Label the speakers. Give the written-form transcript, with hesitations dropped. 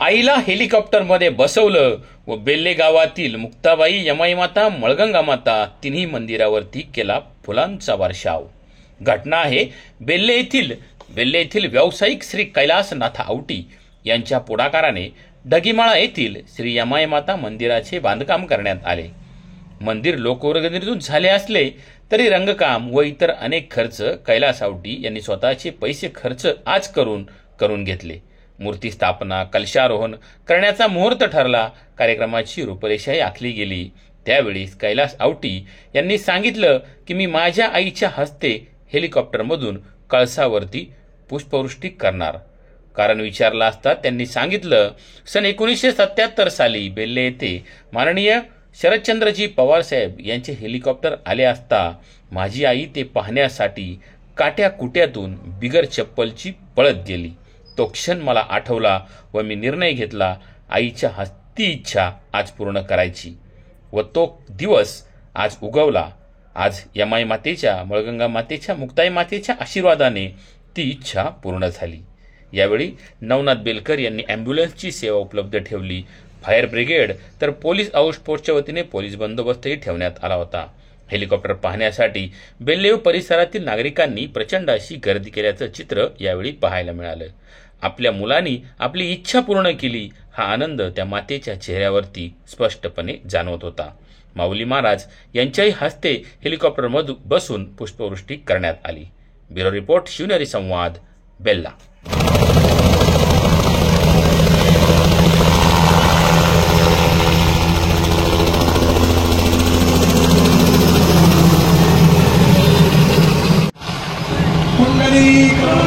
Speaker 1: आईला हेलिकॉप्टरमध्ये बसवलं व बेल्ले गावातील मुक्ताबाई, यमाईमाता, मळगंगामाता तिन्ही मंदिरावरती केला फुलांचा वर्षाव। घटना आहे बेल्ले येथील व्यावसायिक श्री कैलासनाथ आवटी यांच्या पुढाकाराने डगीमाळा येथील श्री यमाईमाता मंदिराचे बांधकाम करण्यात आले। मंदिर लोकवर्गणीतून झाले असले तरी रंगकाम व इतर अनेक खर्च कैलास आवटी यांनी स्वतःचे पैसे खर्च आज करून घेतले। मूर्ती स्थापना, कलशारोहण करण्याचा मुहूर्त ठरला। कार्यक्रमाची रूपरेषाही आखली गेली। त्यावेळी कैलास आवटी यांनी सांगितलं की मी माझ्या आईच्या हस्ते हेलिकॉप्टरमधून कळसावरती पुष्पवृष्टी करणार। कारण विचारलं असता त्यांनी सांगितलं, सन 1977 साली बेल्ले येथे माननीय शरदचंद्रजी पवार साहेब यांचे हेलिकॉप्टर आले असता माझी आई ते पाहण्यासाठी काट्या कुट्यातून बिगर चप्पलची पळत गेली। तो क्षण मला आठवला व मी निर्णय घेतला आईच्या ती इच्छा आज पूर्ण करायची व तो दिवस आज उगवला। आज यमाई मातेच्या, मळगंगा मातेच्या, मुक्ताई मातेच्या आशीर्वादाने ती इच्छा पूर्ण झाली। यावेळी नवनाथ बेलकर यांनी ॲम्ब्युलन्सची सेवा उपलब्ध ठेवली। फायर ब्रिगेड तर पोलीस आउटपोस्टच्या वतीने पोलीस बंदोबस्तही ठेवण्यात आला होता। हेलिकॉप्टर पाहण्यासाठी बेल्ले परिसरातील नागरिकांनी प्रचंड अशी गर्दी केल्याचं चित्र यावेळी पाहायला मिळालं। आपल्या मुलांनी आपली इच्छा पूर्ण केली हा आनंद त्या मातेच्या चेहऱ्यावरती स्पष्टपणे जाणवत होता। माऊली महाराज यांच्याही हस्ते हेलिकॉप्टरमधून बसून पुष्पवृष्टी करण्यात आली। ब्युरो रिपोर्ट, शिवनेरी संवाद, बेल्ला।
Speaker 2: पुंडलिक